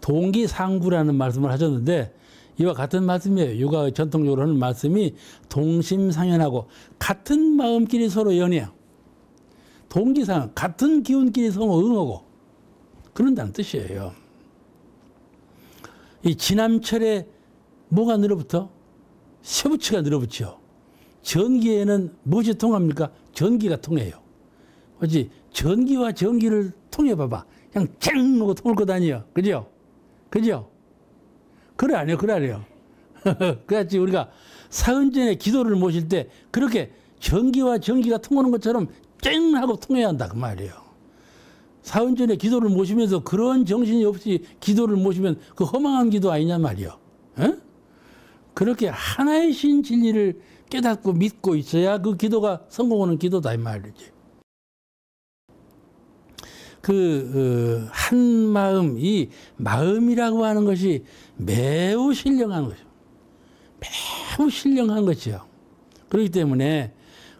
동기상구라는 말씀을 하셨는데 이와 같은 말씀이에요. 유가 전통적으로 하는 말씀이 동심상연하고 같은 마음끼리 서로 연해요. 동기상, 같은 기운끼리 서로 응하고 그런다는 뜻이에요. 이 지남철에 뭐가 늘어붙어? 쇠붙이가 늘어붙죠. 전기에는 무엇이 통합니까? 전기가 통해요. 그렇지? 전기와 전기를 통해봐봐. 그냥 쨍 하고 통을 거 다니요. 그죠? 그죠? 그래 안 해요? 그래 안 해요? 그렇지. 우리가 사은전에 기도를 모실 때 그렇게 전기와 전기가 통하는 것처럼 쨍 하고 통해야 한다 그 말이에요. 사은전에 기도를 모시면서 그런 정신이 없이 기도를 모시면 그 허망한 기도 아니냐 말이요. 에? 그렇게 하나의 신 진리를 깨닫고 믿고 있어야 그 기도가 성공하는 기도다 이 말이지. 한 마음, 이 마음이라고 하는 것이 매우 신령한 거죠. 매우 신령한 것이요. 그렇기 때문에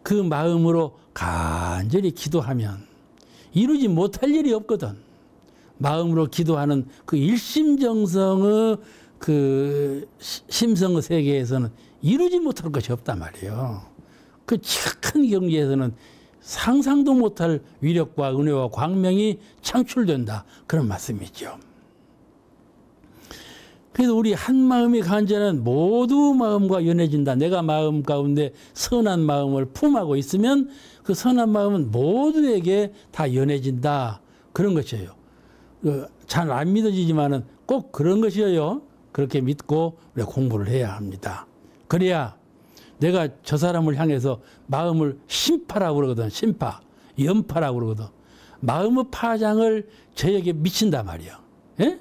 그 마음으로 간절히 기도하면 이루지 못할 일이 없거든. 마음으로 기도하는 그 일심정성의 그 심성의 세계에서는 이루지 못할 것이 없단 말이에요. 그 지극한 경지에서는 상상도 못할 위력과 은혜와 광명이 창출된다, 그런 말씀이죠. 그래서 우리 한 마음이 간절한 모두 마음과 연해진다. 내가 마음 가운데 선한 마음을 품하고 있으면 그 선한 마음은 모두에게 다 연해진다, 그런 것이에요. 잘 안 믿어지지만은 꼭 그런 것이에요. 그렇게 믿고 우리가 공부를 해야 합니다. 그래야 내가 저 사람을 향해서 마음을 심파라고 그러거든. 심파, 연파라고 그러거든. 마음의 파장을 저에게 미친단 말이야. 예?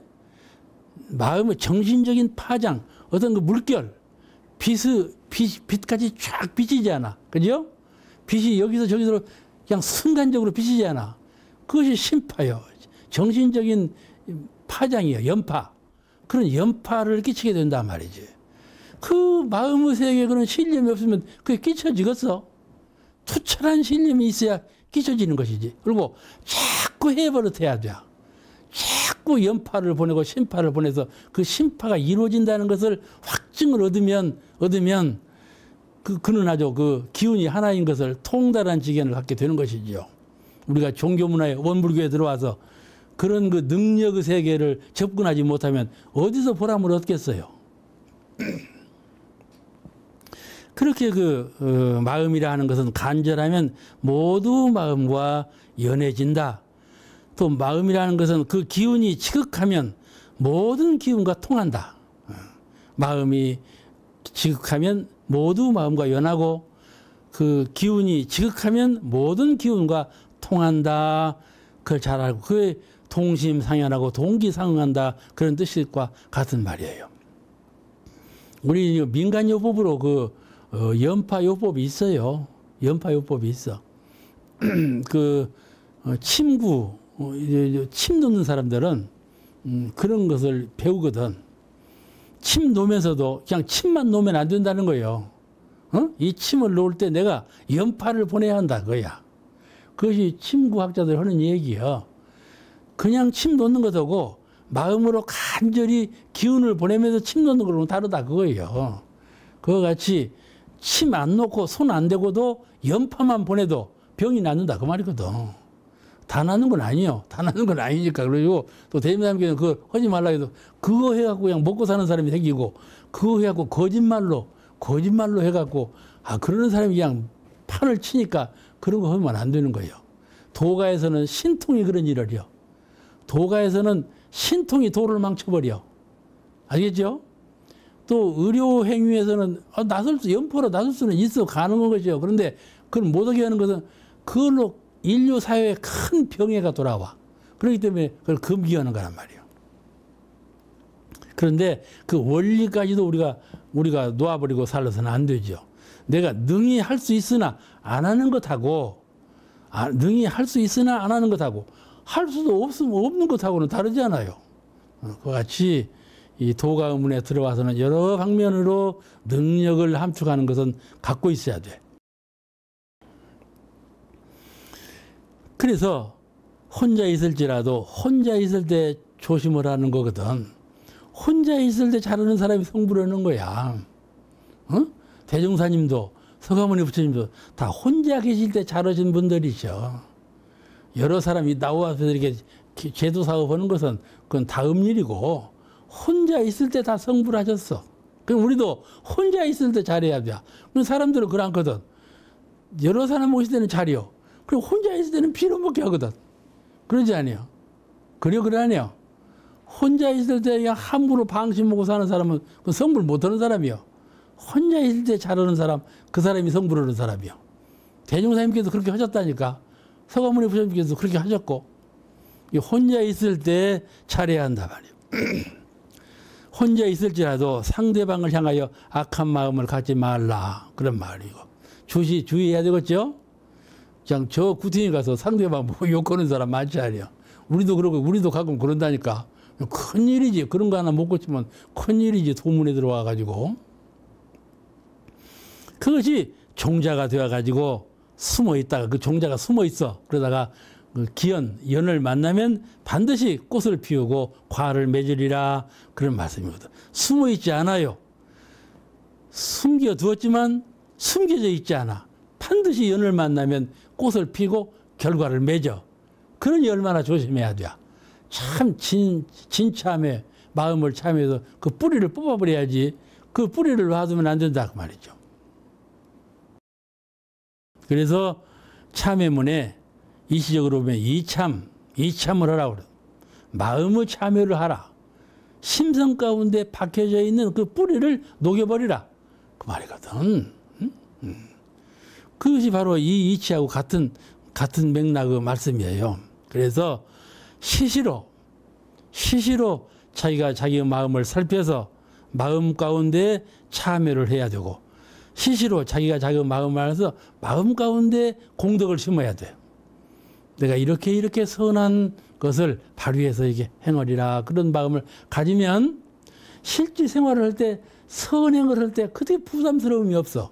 마음의 정신적인 파장, 어떤 그 물결, 빛같이 쫙 비치지 않아. 그죠? 빛이 여기서 저기서 그냥 순간적으로 비치지 않아. 그것이 심파요. 정신적인 파장이에요. 연파. 그런 연파를 끼치게 된단 말이지. 그 마음의 세계에 그런 신념이 없으면 그게 끼쳐지겠어? 투철한 신념이 있어야 끼쳐지는 것이지. 그리고 자꾸 해버릇해야 돼. 자꾸 연파를 보내고 심파를 보내서 그 심파가 이루어진다는 것을 확증을 얻으면 그는 아주 그 기운이 하나인 것을 통달한 지견을 갖게 되는 것이지요. 우리가 종교문화의 원불교에 들어와서 그런 그 능력의 세계를 접근하지 못하면 어디서 보람을 얻겠어요? 그렇게 마음이라 하는 것은 간절하면 모두 마음과 연해진다. 또 마음이라는 것은 그 기운이 지극하면 모든 기운과 통한다. 마음이 지극하면 모두 마음과 연하고 그 기운이 지극하면 모든 기운과 통한다. 그걸 잘 알고 그게 동심상연하고 동기상응한다. 그런 뜻과 같은 말이에요. 우리 민간요법으로 연파요법이 있어요. 연파요법이 있어. 침 놓는 사람들은 그런 것을 배우거든. 침 놓으면서도 그냥 침만 놓으면 안 된다는 거예요. 이 침을 놓을 때 내가 연파를 보내야 한다 그거야. 그것이 침구학자들 하는 얘기야. 그냥 침 놓는 것하고 마음으로 간절히 기운을 보내면서 침 놓는 거랑 다르다 그거예요. 그와 같이 침 안 놓고 손 안 대고도 연파만 보내도 병이 낫는다 그 말이거든. 다 낫는 건 아니에요. 다 낫는 건 아니니까. 그리고 또 대민사님께서는 그거 하지 말라 해도 그거 해갖고 그냥 먹고 사는 사람이 생기고 그거 해갖고 거짓말로 해갖고 그러는 사람이 그냥 판을 치니까 그런 거 하면 안 되는 거예요. 도가에서는 신통이 그런 일을 해요. 도가에서는 신통이 도를 망쳐버려. 알겠죠? 또 의료 행위에서는 연포로 나설 수는 있어 가능한 거죠. 그런데 그걸 못하게 하는 것은 그걸로 인류 사회에 큰 병해가 돌아와. 그렇기 때문에 그걸 금기하는 거란 말이에요. 그런데 그 원리까지도 우리가 놓아버리고 살아서는 안 되죠. 내가 능히 할 수 있으나 안 하는 것하고 능히 할 수 있으나 안 하는 것하고 할 수도 없는 것하고는 다르지 않아요. 그와 같이 이 도가의문에 들어와서는 여러 방면으로 능력을 함축하는 것은 갖고 있어야 돼. 그래서 혼자 있을지라도 혼자 있을 때 조심을 하는 거거든. 혼자 있을 때 잘하는 사람이 성불을 하는 거야. 대종사님도 서가모니 부처님도 다 혼자 계실 때 잘하신 분들이죠. 여러 사람이 나와서 이렇게 제도 사업하는 것은 그건 다음 일이고 혼자 있을 때 다 성불하셨어. 그럼 우리도 혼자 있을 때 잘해야 돼. 그럼 사람들은 그렇거든. 여러 사람 모실 때는 잘해요. 그리고 혼자 있을 때는 피로먹게 하거든. 그러지 않아요? 그러네요. 혼자 있을 때 그냥 함부로 방심 먹고 사는 사람은 그 성불 못하는 사람이요. 혼자 있을 때 잘하는 사람, 그 사람이 성불하는 사람이요. 대종사님께서 그렇게 하셨다니까. 서가모니 부처님께서 그렇게 하셨고 혼자 있을 때 잘해야 한다 말이에요. 혼자 있을지라도 상대방을 향하여 악한 마음을 갖지 말라 그런 말이고 주의해야 되겠죠. 그냥 저 구팅에 가서 상대방 욕하는 사람 많지 않아요. 우리도 그러고 우리도 가끔 그런다니까. 큰일이지. 그런 거 하나 못 고치면 큰일이지. 도문에 들어와 가지고 그것이 종자가 되어 가지고 숨어 있다가 그 종자가 숨어 있어. 그러다가 그 연을 만나면 반드시 꽃을 피우고 과를 맺으리라 그런 말씀이거든. 숨어 있지 않아요. 숨겨두었지만 숨겨져 있지 않아. 반드시 연을 만나면 꽃을 피고 결과를 맺어. 그러니 얼마나 조심해야 돼. 참 진참에 마음을 참해서 그 뿌리를 뽑아버려야지. 그 뿌리를 놔두면 안 된다 그 말이죠. 그래서 참회문에 일시적으로 보면 이참을 하라고 그래. 마음의 참회를 하라. 심성 가운데 박혀져 있는 그 뿌리를 녹여버리라. 그 말이거든. 그것이 바로 이 이치하고 같은 맥락의 말씀이에요. 그래서 시시로 자기가 자기의 마음을 살펴서 마음 가운데 참여를 해야 되고, 시시로 자기가 자기 마음을 알아서 마음 가운데 공덕을 심어야 돼요. 내가 이렇게 선한 것을 발휘해서 이게 행하리라, 그런 마음을 가지면 실제 생활을 할 때, 선행을 할 때 그렇게 부담스러움이 없어.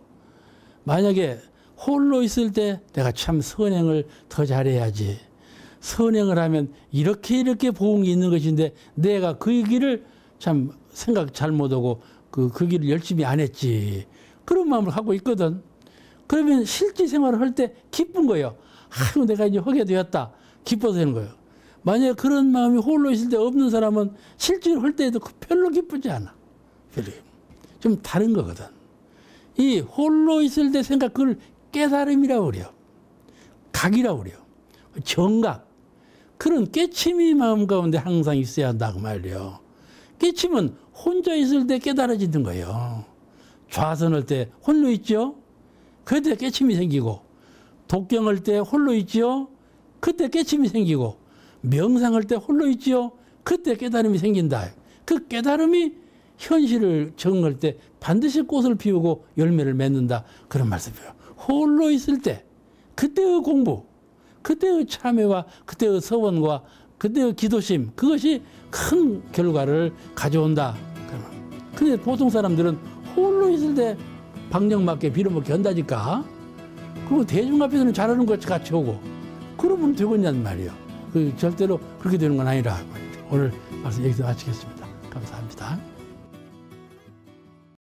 만약에 홀로 있을 때 내가 참 선행을 더 잘해야지, 선행을 하면 이렇게 보응이 있는 것인데 내가 그 길을 참 생각 잘못하고 그 길을 열심히 안 했지, 그런 마음을 하고 있거든. 그러면 실제 생활을 할 때 기쁜 거예요. 아이고, 내가 이제 하게 되었다, 기뻐서 하는 거예요. 만약에 그런 마음이 홀로 있을 때 없는 사람은 실제로 할 때에도 별로 기쁘지 않아. 별로. 좀 다른 거거든. 이 홀로 있을 때 생각, 그걸 깨달음이라고 그래요. 각이라고 그래요. 정각. 그런 깨침이 마음 가운데 항상 있어야 한다고 말이에요. 깨침은 혼자 있을 때 깨달아지는 거예요. 좌선할 때 홀로 있죠? 그때 깨침이 생기고, 독경할 때 홀로 있죠? 그때 깨침이 생기고, 명상할 때 홀로 있죠? 그때 깨달음이 생긴다. 그 깨달음이 현실을 적응할 때 반드시 꽃을 피우고 열매를 맺는다, 그런 말씀이에요. 홀로 있을 때 그때의 공부, 그때의 참회와 그때의 서원과 그때의 기도심, 그것이 큰 결과를 가져온다. 근데 보통 사람들은 홀로 있을 때 방정맞게 빌어먹게 한다니까. 그리고 대중 앞에서는 잘하는 것 같이 하고, 그러면 되겠냐는 말이에요. 절대로 그렇게 되는 건 아니라. 오늘 말씀 여기서 마치겠습니다. 감사합니다.